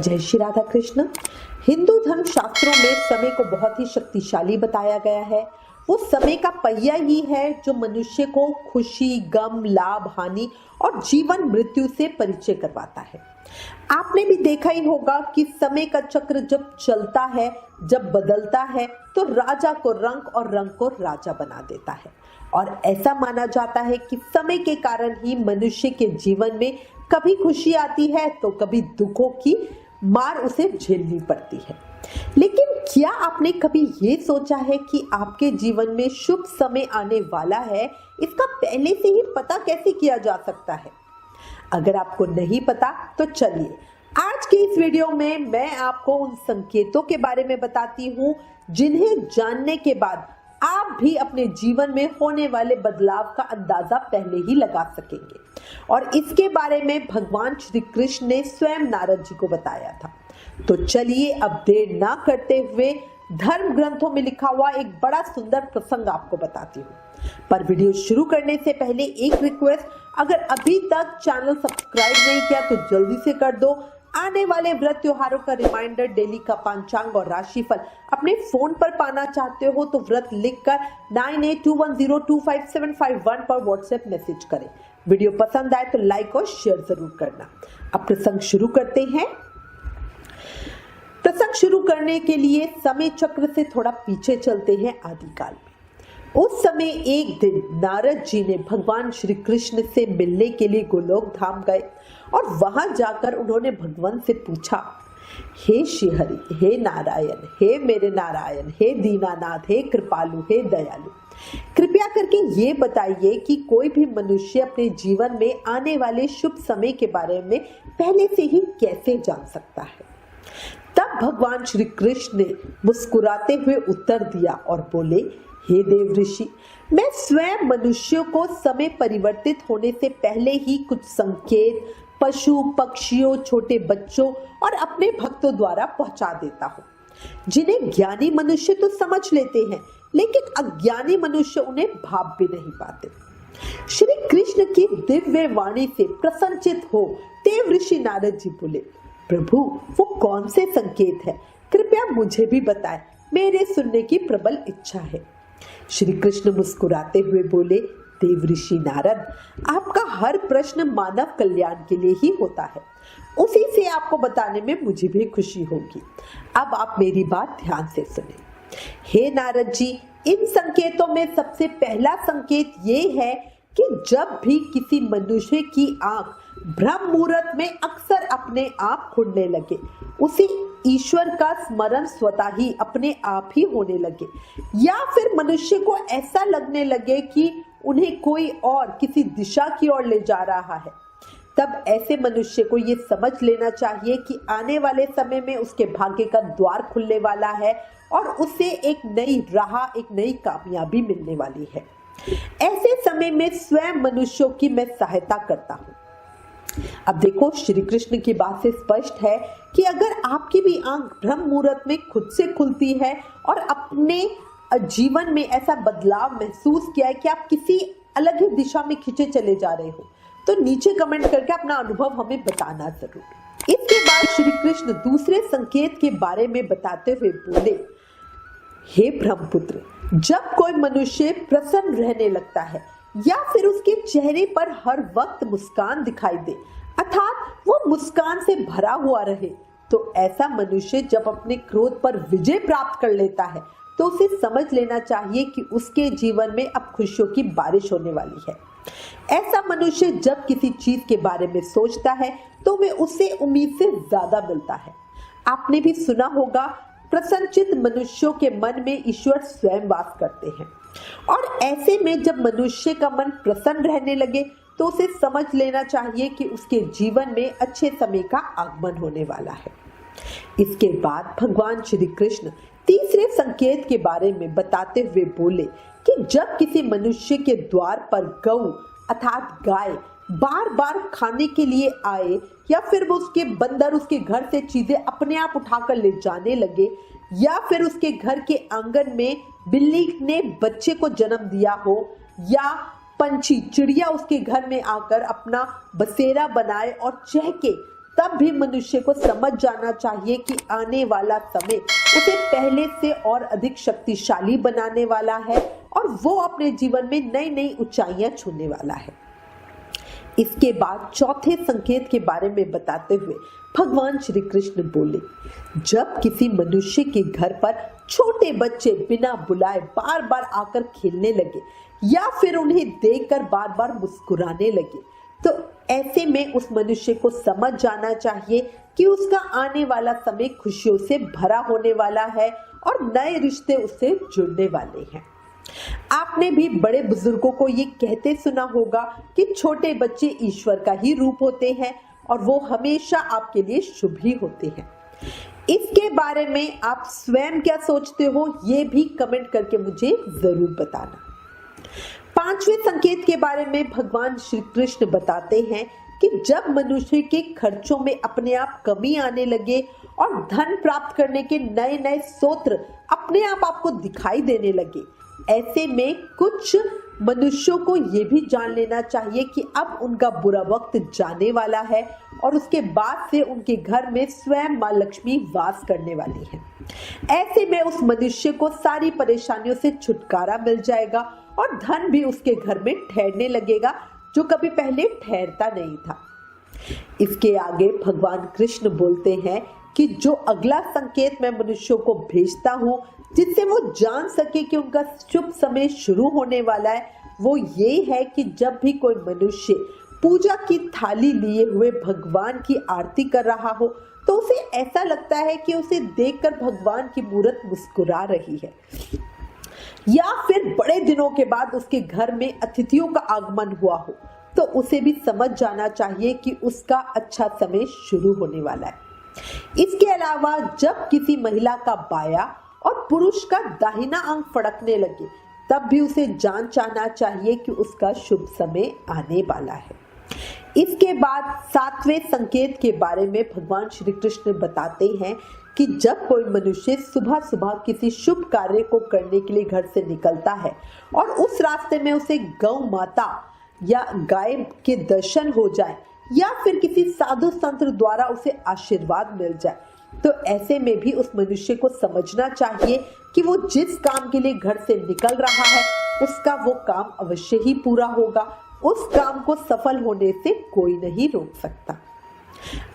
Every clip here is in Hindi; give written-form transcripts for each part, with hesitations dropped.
जय श्री राधा कृष्ण। हिंदू धर्म शास्त्रों में समय को बहुत ही शक्तिशाली बताया गया है। वो समय का पहिया ही है जो मनुष्य को खुशी, गम, लाभ, हानि और जीवन मृत्यु से परिचय करवाता है। आपने भी देखा ही होगा कि समय का चक्र जब चलता है, जब बदलता है, तो राजा को रंक और रंक को राजा बना देता है। और ऐसा माना जाता है कि समय के कारण ही मनुष्य के जीवन में कभी खुशी आती है तो कभी दुखों की मार उसे झेलनी पड़ती है। लेकिन क्या आपने कभी ये सोचा है कि आपके जीवन में शुभ समय आने वाला है, इसका पहले से ही पता कैसे किया जा सकता है? अगर आपको नहीं पता तो चलिए आज के इस वीडियो में मैं आपको उन संकेतों के बारे में बताती हूँ जिन्हें जानने के बाद आप भी अपने जीवन में होने वाले बदलाव का अंदाजा पहले ही लगा सकेंगे। और इसके बारे में भगवान श्री कृष्ण ने स्वयं नारद जी को बताया था। तो चलिए अब देर ना करते हुए धर्म ग्रंथों में लिखा हुआ एक बड़ा सुंदर प्रसंग आपको बताती हूँ। पर वीडियो शुरू करने से पहले एक रिक्वेस्ट, अगर अभी तक चैनल सब्सक्राइब नहीं किया तो जल्दी से कर दो। आने वाले व्रत त्योहारों का रिमाइंडर, डेली का पंचांग और राशिफल अपने फोन पर पाना चाहते हो तो व्रत लिखकर 9821025751 पर व्हाट्सएप मैसेज करें। वीडियो पसंद आए तो लाइक और शेयर जरूर करना। अब प्रसंग शुरू करते हैं। प्रसंग शुरू करने के लिए समय चक्र से थोड़ा पीछे चलते हैं आदिकाल में। उस समय एक दिन नारद जी ने भगवान श्री कृष्ण से मिलने के लिए गोलोक धाम गए और वहां जाकर उन्होंने भगवान से पूछा, हे श्रीहरि, हे नारायण, हे मेरे नारायण, हे दीनानाथ, हे कृपालु, हे दयालु, कृपया करके ये बताइए कि कोई भी मनुष्य अपने जीवन में आने वाले शुभ समय के बारे में पहले से ही कैसे जान सकता है? तब भगवान श्री कृष्ण ने मुस्कुराते हुए उत्तर दिया और बोले, हे देव ऋषि, मैं स्वयं मनुष्यों को समय परिवर्तित होने से पहले ही कुछ संकेत पशु, पक्षियों, छोटे बच्चों और अपने भक्तों द्वारा पहुंचा देता हूँ, जिन्हें ज्ञानी मनुष्य तो समझ लेते हैं लेकिन अज्ञानी मनुष्य उन्हें भाप भी नहीं पाते। श्री कृष्ण की दिव्य वाणी से प्रसन्नचित हो देव ऋषि नारद जी बोले, प्रभु वो कौन से संकेत है, कृपया मुझे भी बताएं, मेरे सुनने की प्रबल इच्छा है। श्री कृष्ण मुस्कुराते हुए बोले, देव ऋषि नारद, आपका हर प्रश्न मानव कल्याण के लिए ही होता है, उसी से आपको बताने में मुझे भी खुशी होगी। अब आप मेरी बात ध्यान से सुने। हे नारद जी, इन संकेतों में सबसे पहला संकेत ये है कि जब भी किसी मनुष्य की आंख ब्रह्म मुहूर्त में अक्सर अपने आप खुलने लगे, उसे ईश्वर का स्मरण स्वतः ही अपने आप ही होने लगे, या फिर मनुष्य को ऐसा लगने लगे कि उन्हें कोई और किसी दिशा की ओर ले जा रहा है, तब ऐसे मनुष्य को ये समझ लेना चाहिए कि आने वाले समय में उसके भाग्य का द्वार खुलने वाला है और उसे एक नई राह, एक नई कामयाबी मिलने वाली है। ऐसे समय में स्वयं मनुष्यों की मैं सहायता करता हूँ। अब देखो, श्री कृष्ण की बात से स्पष्ट है कि अगर आपकी भी आंख ब्रह्म मुहूर्त में खुद से खुलती है और अपने जीवन में ऐसा बदलाव महसूस किया है कि आप किसी अलग ही दिशा में खींचे चले जा रहे हो, तो नीचे कमेंट करके अपना अनुभव हमें बताना जरूर। इसके बाद श्री कृष्ण दूसरे संकेत के बारे में बताते हुए बोले, हे ब्रह्मपुत्र, जब कोई मनुष्य प्रसन्न रहने लगता है या फिर उसके चेहरे पर हर वक्त मुस्कान दिखाई दे, अर्थात वो मुस्कान से भरा हुआ रहे, तो ऐसा मनुष्य जब अपने क्रोध पर विजय प्राप्त कर लेता है तो उसे समझ लेना चाहिए कि उसके जीवन में अब खुशियों की बारिश होने वाली है। ऐसा मनुष्य जब किसी चीज के बारे में सोचता है तो वे उससे उम्मीद से ज्यादा मिलता है। आपने भी सुना होगा, प्रसन्नचित मनुष्यों के मन में ईश्वर स्वयं वास करते हैं। और ऐसे में जब मनुष्य का मन प्रसन्न रहने लगे तो उसे समझ लेना चाहिए कि उसके जीवन में अच्छे समय का आगमन होने वाला है। इसके बाद भगवान श्री कृष्ण तीसरे संकेत के बारे में बताते हुए बोले कि जब किसी मनुष्य के द्वार पर गऊ अर्थात गाय बार बार खाने के लिए आए, या फिर वो उसके बंदर उसके घर से चीजें अपने आप उठाकर ले जाने लगे, या फिर उसके घर के आंगन में बिल्ली ने बच्चे को जन्म दिया हो, या पंछी चिड़िया उसके घर में आकर अपना बसेरा बनाए और चहके तब भी मनुष्य को समझ जाना चाहिए कि आने वाला समय उसे पहले से और अधिक शक्तिशाली बनाने वाला है और वो अपने जीवन में नई नई ऊंचाइयां छूने वाला है। इसके बाद चौथे संकेत के बारे में बताते हुए भगवान श्री कृष्ण बोले, जब किसी मनुष्य के घर पर छोटे बच्चे बिना बुलाए बार बार आकर खेलने लगे या फिर उन्हें देखकर बार बार मुस्कुराने लगे, तो ऐसे में उस मनुष्य को समझ जाना चाहिए कि उसका आने वाला समय खुशियों से भरा होने वाला है और नए रिश्ते उससे जुड़ने वाले हैं। आपने भी बड़े बुजुर्गों को ये कहते सुना होगा कि छोटे बच्चे ईश्वर का ही रूप होते हैं और वो हमेशा आपके लिए शुभ ही होते हैं। इसके बारे में आप स्वयं क्या सोचते हो, ये भी कमेंट करके मुझे जरूर बताना। पांचवें संकेत के बारे में भगवान श्री कृष्ण बताते हैं कि जब मनुष्य के खर्चों में अपने आप कमी आने लगे और धन प्राप्त करने के नए नए स्रोत अपने आप आपको दिखाई देने लगे, ऐसे में कुछ मनुष्यों को ये भी जान लेना चाहिए कि अब उनका बुरा वक्त जाने वाला है और उसके बाद से उनके घर में स्वयं मां लक्ष्मी वास करने वाली है। ऐसे में उस मनुष्य को सारी परेशानियों से छुटकारा मिल जाएगा और धन भी उसके घर में ठहरने लगेगा, जो कभी पहले ठहरता नहीं था। इसके आगे भगवान कृष्ण बोलते हैं कि जो अगला संकेत मैं मनुष्यों को भेजता हूँ जिससे वो जान सके कि उनका शुभ समय शुरू होने वाला है, वो ये है कि जब भी कोई मनुष्य पूजा की थाली लिए हुए भगवान की आरती कर रहा हो तो उसे ऐसा लगता है कि उसे देखकर भगवान की मूर्त मुस्कुरा रही है, या फिर बड़े दिनों के बाद उसके घर में अतिथियों का आगमन हुआ हो, तो उसे भी समझ जाना चाहिए कि उसका अच्छा समय शुरू होने वाला है। इसके अलावा जब किसी महिला का बायां और पुरुष का दाहिना अंग फड़कने लगे, तब भी उसे जाना चाहिए कि उसका शुभ समय आने वाला है। इसके बाद सातवें संकेत के बारे में भगवान श्री कृष्ण बताते हैं कि जब कोई मनुष्य सुबह सुबह किसी शुभ कार्य को करने के लिए घर से निकलता है और उस रास्ते में उसे गौ माता या गाय के दर्शन हो जाए या फिर किसी साधु संत द्वारा उसे आशीर्वाद मिल जाए, तो ऐसे में भी उस मनुष्य को समझना चाहिए कि वो जिस काम के लिए घर से निकल रहा है उसका वो काम अवश्य ही पूरा होगा। उस काम को सफल होने से कोई नहीं रोक सकता।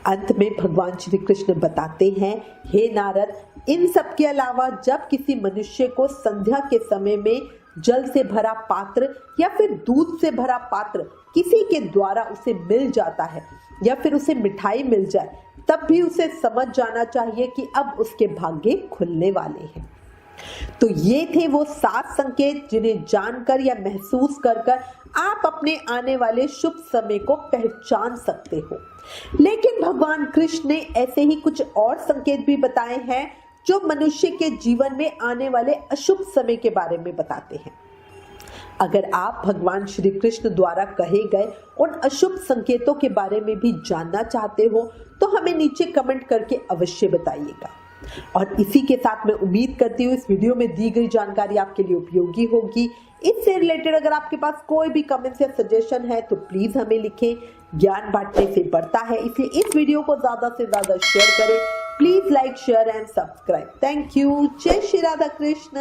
अंत में भगवान श्री कृष्ण बताते हैं, हे नारद, इन सब के अलावा जब किसी मनुष्य को संध्या के समय में जल से भरा पात्र या फिर दूध से भरा पात्र किसी के द्वारा उसे मिल जाता है या फिर उसे मिठाई मिल जाए, तब भी उसे समझ जाना चाहिए कि अब उसके भाग्य खुलने वाले हैं। तो ये थे वो 7 संकेत जिन्हें जानकर या महसूस कर आप अपने आने वाले शुभ समय को पहचान सकते हो। लेकिन भगवान कृष्ण ने ऐसे ही कुछ और संकेत भी बताए हैं जो मनुष्य के जीवन में आने वाले अशुभ समय के बारे में बताते हैं। अगर आप भगवान श्री कृष्ण द्वारा कहे गए उन अशुभ संकेतों के बारे में भी जानना चाहते हो तो हमें नीचे कमेंट करके अवश्य बताइएगा। और इसी के साथ मैं उम्मीद करती हूँ इस वीडियो में दी गई जानकारी आपके लिए उपयोगी होगी। इससे रिलेटेड अगर आपके पास कोई भी कमेंट्स या सजेशन है तो प्लीज हमें लिखें। ज्ञान बांटने से बढ़ता है, इसलिए इस वीडियो को ज्यादा से ज्यादा शेयर करें। Please like, share and subscribe. Thank you. जय श्री राधा कृष्ण।